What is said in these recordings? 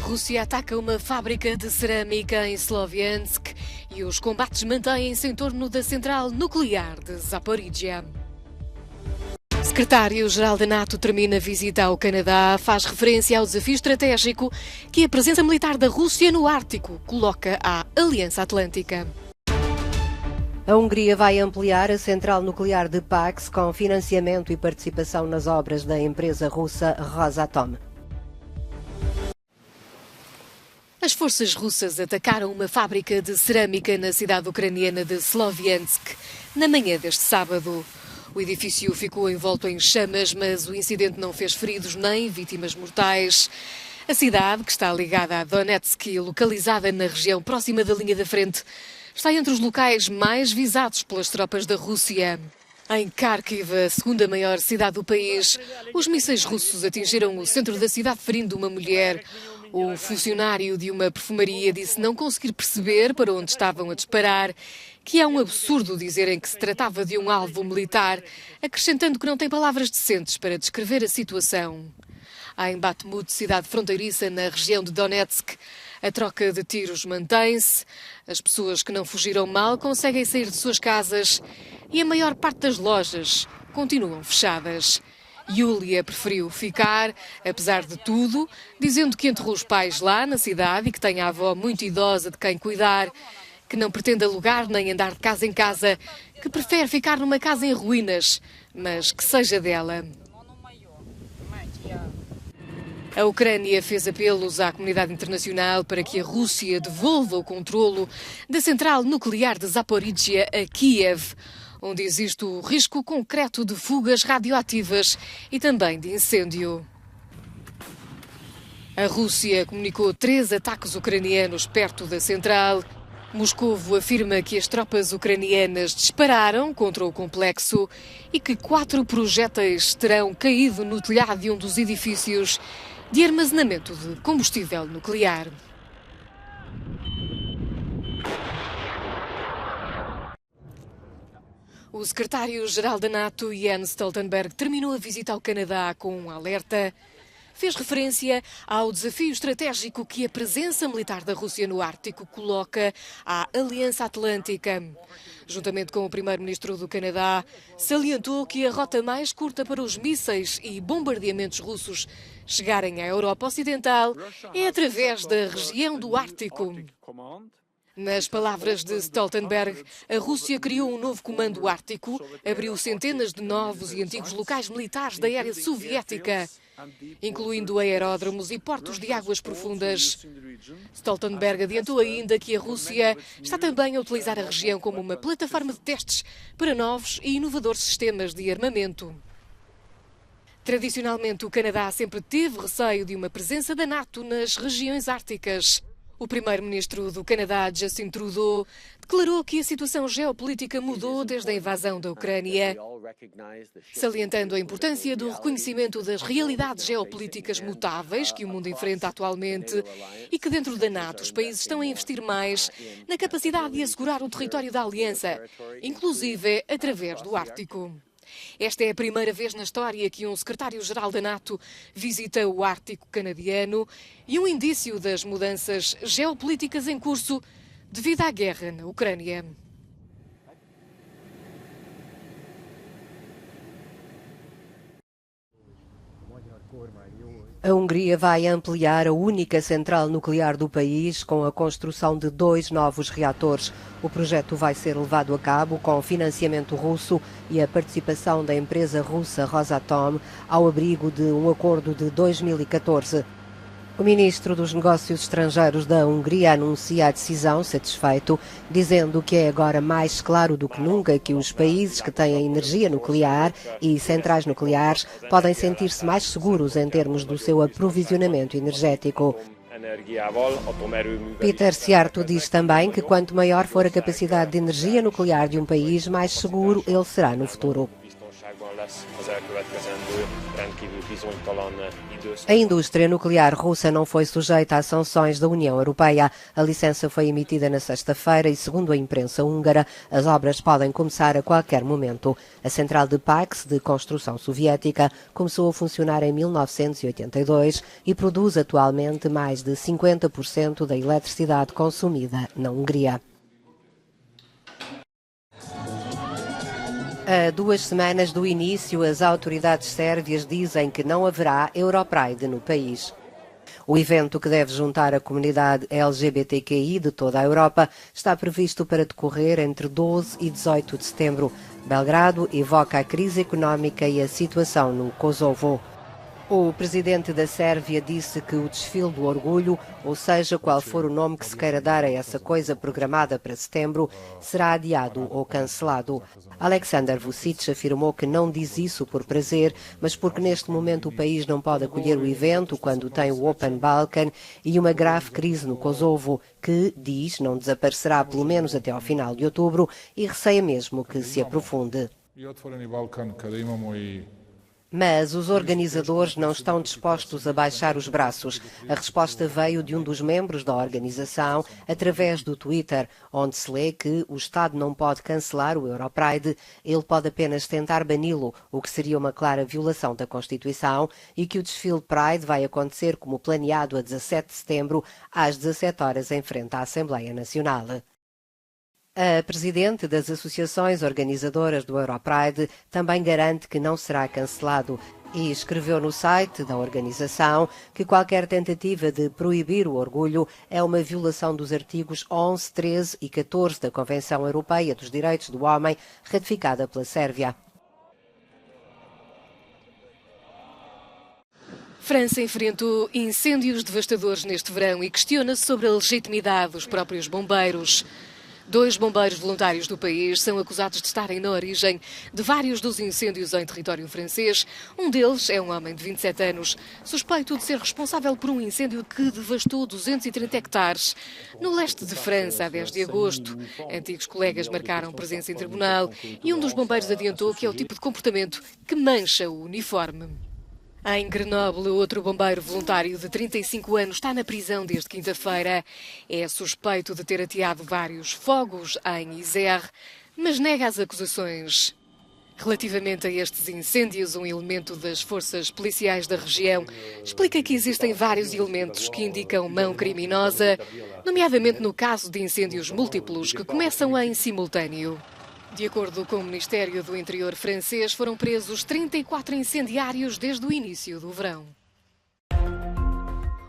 Rússia ataca uma fábrica de cerâmica em Sloviansk e os combates mantêm-se em torno da central nuclear de Zaporizhia. O secretário-geral da NATO termina a visita ao Canadá, faz referência ao desafio estratégico que a presença militar da Rússia no Ártico coloca à Aliança Atlântica. A Hungria vai ampliar a central nuclear de Paks com financiamento e participação nas obras da empresa russa Rosatom. As forças russas atacaram uma fábrica de cerâmica na cidade ucraniana de Sloviansk na manhã deste sábado. O edifício ficou envolto em chamas, mas o incidente não fez feridos nem vítimas mortais. A cidade, que está ligada a Donetsk e localizada na região próxima da linha da frente, está entre os locais mais visados pelas tropas da Rússia. Em Kharkiv, a segunda maior cidade do país, os mísseis russos atingiram o centro da cidade, ferindo uma mulher. O funcionário de uma perfumaria disse não conseguir perceber para onde estavam a disparar, que é um absurdo dizerem que se tratava de um alvo militar, acrescentando que não tem palavras decentes para descrever a situação. Em Bakhmut, cidade fronteiriça na região de Donetsk, a troca de tiros mantém-se, as pessoas que não fugiram mal conseguem sair de suas casas e a maior parte das lojas continuam fechadas. Yulia preferiu ficar, apesar de tudo, dizendo que enterrou os pais lá na cidade e que tem a avó muito idosa de quem cuidar, que não pretende alugar nem andar de casa em casa, que prefere ficar numa casa em ruínas, mas que seja dela. A Ucrânia fez apelos à comunidade internacional para que a Rússia devolva o controlo da central nuclear de Zaporizhia a Kiev, onde existe o risco concreto de fugas radioativas e também de incêndio. A Rússia comunicou 3 ataques ucranianos perto da central. Moscovo afirma que as tropas ucranianas dispararam contra o complexo e que 4 projéteis terão caído no telhado de um dos edifícios de armazenamento de combustível nuclear. O secretário-geral da NATO, Jens Stoltenberg, terminou a visita ao Canadá com um alerta. Fez referência ao desafio estratégico que a presença militar da Rússia no Ártico coloca à Aliança Atlântica. Juntamente com o primeiro-ministro do Canadá, salientou que a rota mais curta para os mísseis e bombardeamentos russos chegarem à Europa Ocidental é através da região do Ártico. Nas palavras de Stoltenberg, a Rússia criou um novo comando ártico, abriu centenas de novos e antigos locais militares da era soviética, incluindo aeródromos e portos de águas profundas. Stoltenberg adiantou ainda que a Rússia está também a utilizar a região como uma plataforma de testes para novos e inovadores sistemas de armamento. Tradicionalmente, o Canadá sempre teve receio de uma presença da NATO nas regiões árticas. O primeiro-ministro do Canadá, Justin Trudeau, declarou que a situação geopolítica mudou desde a invasão da Ucrânia, salientando a importância do reconhecimento das realidades geopolíticas mutáveis que o mundo enfrenta atualmente e que dentro da NATO os países estão a investir mais na capacidade de assegurar o território da Aliança, inclusive através do Ártico. Esta é a primeira vez na história que um secretário-geral da NATO visita o Ártico canadiano e um indício das mudanças geopolíticas em curso devido à guerra na Ucrânia. A Hungria vai ampliar a única central nuclear do país com a construção de 2 novos reatores. O projeto vai ser levado a cabo com financiamento russo e a participação da empresa russa Rosatom ao abrigo de um acordo de 2014. O ministro dos Negócios Estrangeiros da Hungria anuncia a decisão, satisfeito, dizendo que é agora mais claro do que nunca que os países que têm energia nuclear e centrais nucleares podem sentir-se mais seguros em termos do seu aprovisionamento energético. Peter Szijjártó diz também que quanto maior for a capacidade de energia nuclear de um país, mais seguro ele será no futuro. A indústria nuclear russa não foi sujeita às sanções da União Europeia. A licença foi emitida na sexta-feira e, segundo a imprensa húngara, as obras podem começar a qualquer momento. A central de Paks, de construção soviética, começou a funcionar em 1982 e produz atualmente mais de 50% da eletricidade consumida na Hungria. A 2 semanas do início, as autoridades sérvias dizem que não haverá Europride no país. O evento, que deve juntar a comunidade LGBTQI de toda a Europa, está previsto para decorrer entre 12 e 18 de setembro. Belgrado evoca a crise económica e a situação no Kosovo. O presidente da Sérvia disse que o desfile do orgulho, ou seja, qual for o nome que se queira dar a essa coisa programada para setembro, será adiado ou cancelado. Aleksandar Vučić afirmou que não diz isso por prazer, mas porque neste momento o país não pode acolher o evento quando tem o Open Balkan e uma grave crise no Kosovo, que, diz, não desaparecerá pelo menos até ao final de outubro e receia mesmo que se aprofunde. Mas os organizadores não estão dispostos a baixar os braços. A resposta veio de um dos membros da organização através do Twitter, onde se lê que o Estado não pode cancelar o Europride, ele pode apenas tentar bani-lo, o que seria uma clara violação da Constituição, e que o desfile Pride vai acontecer como planeado a 17 de setembro, às 17 horas, em frente à Assembleia Nacional. A presidente das associações organizadoras do Europride também garante que não será cancelado e escreveu no site da organização que qualquer tentativa de proibir o orgulho é uma violação dos artigos 11, 13 e 14 da Convenção Europeia dos Direitos do Homem, ratificada pela Sérvia. França enfrentou incêndios devastadores neste verão e questiona-se sobre a legitimidade dos próprios bombeiros. 2 bombeiros voluntários do país são acusados de estarem na origem de vários dos incêndios em território francês. Um deles é um homem de 27 anos, suspeito de ser responsável por um incêndio que devastou 230 hectares no leste de França a 10 de agosto. Antigos colegas marcaram presença em tribunal e um dos bombeiros adiantou que é o tipo de comportamento que mancha o uniforme. Em Grenoble, outro bombeiro voluntário de 35 anos está na prisão desde quinta-feira. É suspeito de ter ateado vários fogos em Isère, mas nega as acusações. Relativamente a estes incêndios, um elemento das forças policiais da região explica que existem vários elementos que indicam mão criminosa, nomeadamente no caso de incêndios múltiplos que começam em simultâneo. De acordo com o Ministério do Interior francês, foram presos 34 incendiários desde o início do verão.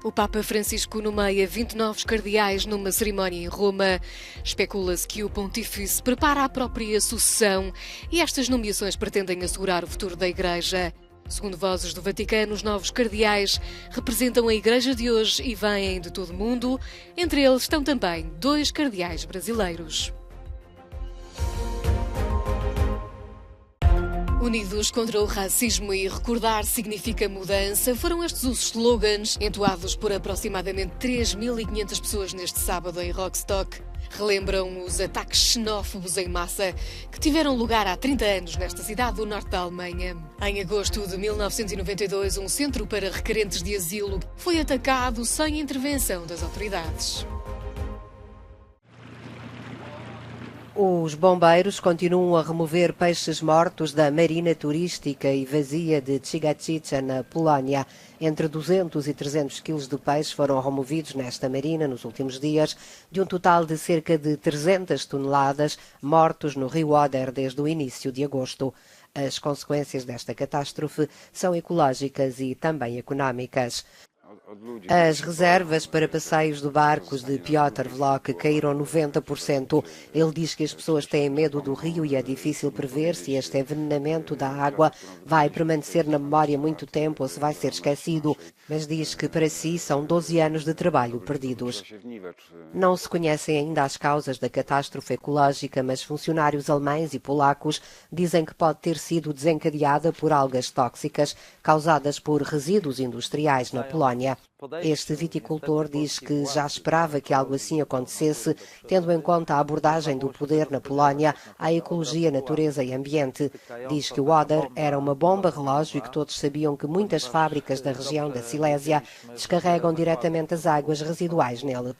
O Papa Francisco nomeia 20 novos cardeais numa cerimónia em Roma. Especula-se que o pontífice prepara a própria sucessão e estas nomeações pretendem assegurar o futuro da Igreja. Segundo vozes do Vaticano, os novos cardeais representam a Igreja de hoje e vêm de todo o mundo. Entre eles estão também 2 cardeais brasileiros. Unidos contra o racismo e recordar significa mudança foram estes os slogans entoados por aproximadamente 3.500 pessoas neste sábado em Rostock. Relembram os ataques xenófobos em massa que tiveram lugar há 30 anos nesta cidade do norte da Alemanha. Em agosto de 1992, um centro para requerentes de asilo foi atacado sem intervenção das autoridades. Os bombeiros continuam a remover peixes mortos da marina turística e vazia de Cigacice, na Polónia. Entre 200 e 300 quilos de peixe foram removidos nesta marina nos últimos dias, de um total de cerca de 300 toneladas mortos no rio Oder desde o início de agosto. As consequências desta catástrofe são ecológicas e também económicas. As reservas para passeios de barcos de Piotr Vlok caíram 90%. Ele diz que as pessoas têm medo do rio e é difícil prever se este envenenamento da água vai permanecer na memória muito tempo ou se vai ser esquecido, mas diz que para si são 12 anos de trabalho perdidos. Não se conhecem ainda as causas da catástrofe ecológica, mas funcionários alemães e polacos dizem que pode ter sido desencadeada por algas tóxicas causadas por resíduos industriais na Polónia. Silésia. Este viticultor diz que já esperava que algo assim acontecesse, tendo em conta a abordagem do poder na Polónia à ecologia, natureza e ambiente. Diz que o Oder era uma bomba relógio e que todos sabiam que muitas fábricas da região da Silésia descarregam diretamente as águas residuais nele.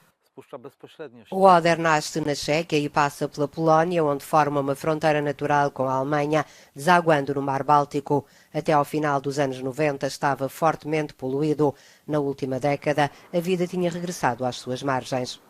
O Oder nasce na Chequia e passa pela Polónia, onde forma uma fronteira natural com a Alemanha, desaguando no Mar Báltico. Até ao final dos anos 90 estava fortemente poluído. Na última década, a vida tinha regressado às suas margens.